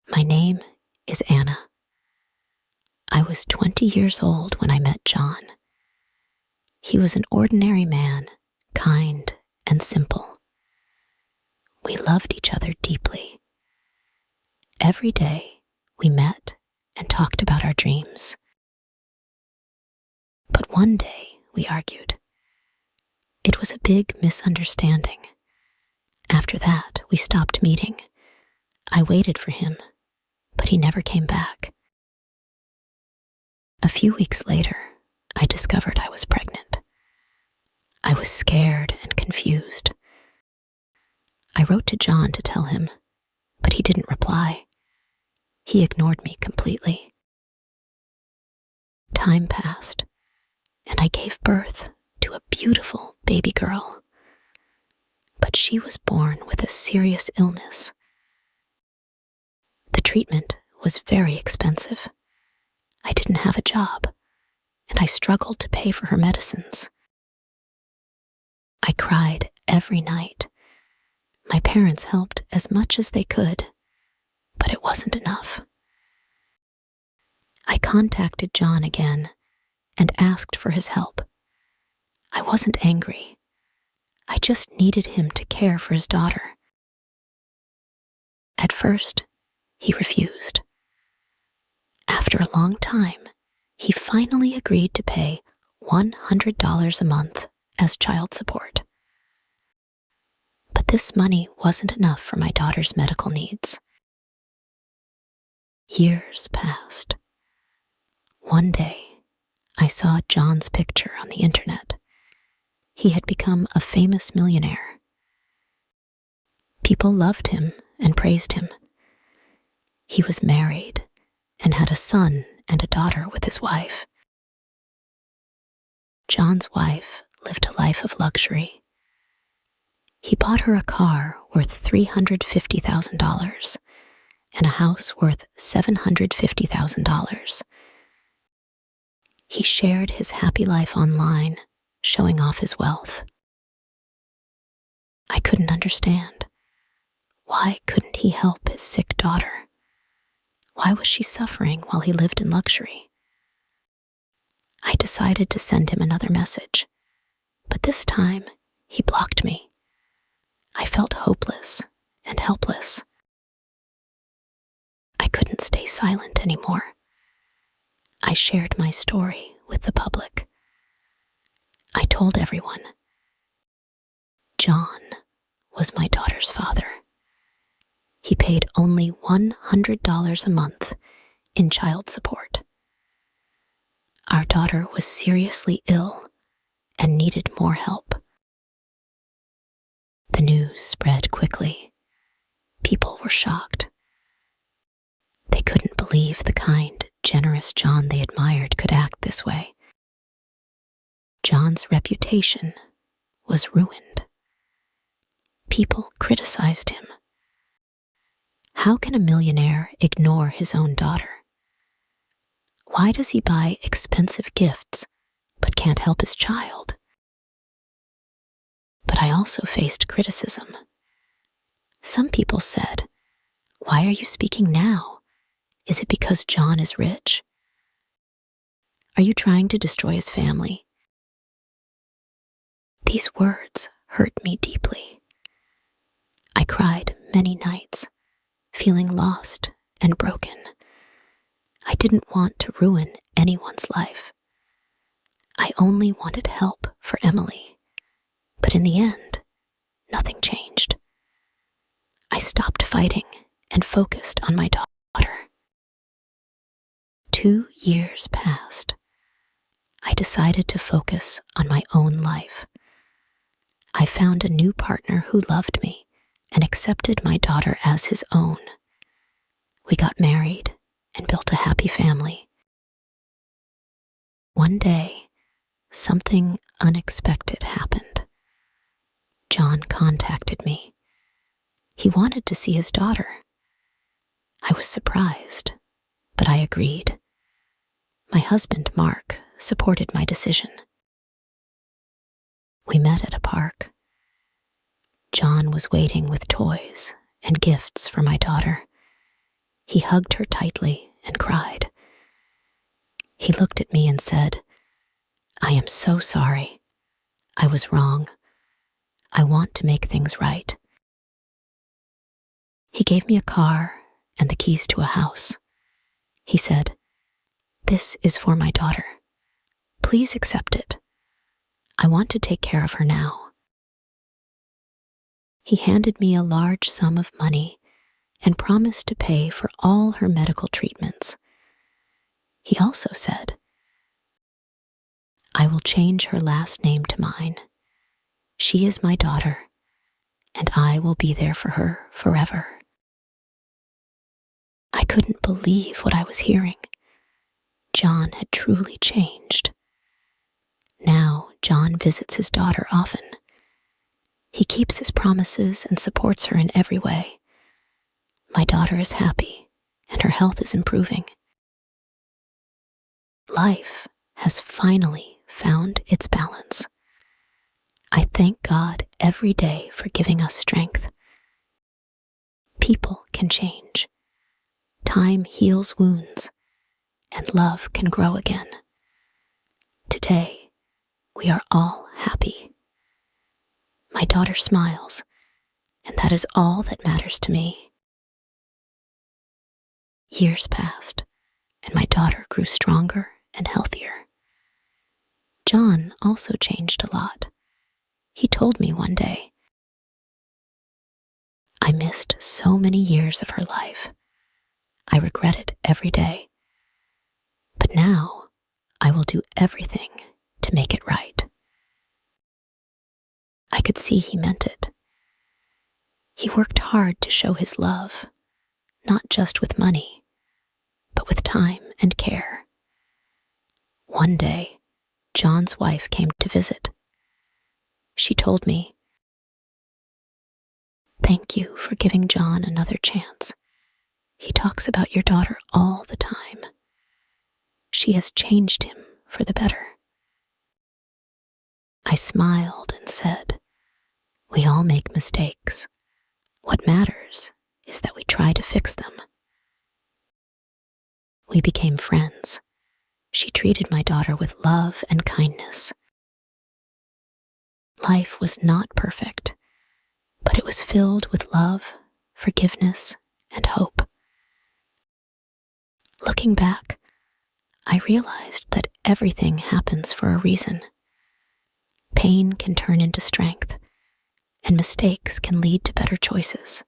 My name is Anna. I was 20 years old when I met John. He was an ordinary man, kind and simple. We loved each other deeply. Every day, we met and talked about our dreams. But one day, we argued. It was a big misunderstanding. After that, we stopped meeting. I waited for him, but he never came back. A few weeks later, I discovered I was pregnant. I was scared and confused. I wrote to John to tell him, but he didn't reply. He ignored me completely. Time passed, and I gave birth to a beautiful baby girl. But she was born with a serious illness. The treatment was very expensive. I didn't have a job, and I struggled to pay for her medicines. I cried every night. My parents helped as much as they could, but it wasn't enough. I contacted John again and asked for his help. I wasn't angry. I just needed him to care for his daughter. At first, he refused. After a long time, he finally agreed to pay $100 a month as child support. But this money wasn't enough for my daughter's medical needs. Years passed. One day, I saw John's picture on the internet. He had become a famous millionaire. People loved him and praised him. He was married and had a son and a daughter with his wife. John's wife lived a life of luxury. He bought her a car worth $350,000 and a house worth $750,000. He shared his happy life online, showing off his wealth. I couldn't understand. Why couldn't he help his sick daughter? Why was she suffering while he lived in luxury? I decided to send him another message, but this time he blocked me. I felt hopeless and helpless. I couldn't stay silent anymore. I shared my story with the public. I told everyone. John was my daughter's father. He paid only $100 a month in child support. Our daughter was seriously ill and needed more help. The news spread quickly. People were shocked. They couldn't believe the kind, generous John they admired could act this way. John's reputation was ruined. People criticized him. How can a millionaire ignore his own daughter? Why does he buy expensive gifts but can't help his child? But I also faced criticism. Some people said, "Why are you speaking now? Is it because John is rich? Are you trying to destroy his family?" These words hurt me deeply. I cried many nights, feeling lost and broken. I didn't want to ruin anyone's life. I only wanted help for Emily. But in the end, nothing changed. I stopped fighting and focused on my daughter. 2 years passed. I decided to focus on my own life. I found a new partner who loved me and accepted my daughter as his own. We got married and built a happy family. One day, something unexpected happened. John contacted me. He wanted to see his daughter. I was surprised, but I agreed. My husband, Mark, supported my decision. We met at a park. John was waiting with toys and gifts for my daughter. He hugged her tightly and cried. He looked at me and said, "I am so sorry. I was wrong. I want to make things right." He gave me a car and the keys to a house. He said, "This is for my daughter. Please accept it. I want to take care of her now." He handed me a large sum of money and promised to pay for all her medical treatments. He also said, "I will change her last name to mine. She is my daughter, and I will be there for her forever." I couldn't believe what I was hearing. John had truly changed. Now John visits his daughter often. He keeps his promises and supports her in every way. My daughter is happy, and her health is improving. Life has finally found its balance. I thank God every day for giving us strength. People can change. Time heals wounds, and love can grow again. Today, we are all happy. My daughter smiles, and that is all that matters to me. Years passed, and my daughter grew stronger and healthier. John also changed a lot. He told me one day, "I missed so many years of her life. I regret it every day. But now I will do everything to make it right." I could see he meant it. He worked hard to show his love, not just with money, but with time and care. One day, John's wife came to visit. She told me, "Thank you for giving John another chance. He talks about your daughter all the time. She has changed him for the better." I smiled and said, "We all make mistakes. What matters is that we try to fix them." We became friends. She treated my daughter with love and kindness. Life was not perfect, but it was filled with love, forgiveness, and hope. Looking back, I realized that everything happens for a reason. Pain can turn into strength, and mistakes can lead to better choices.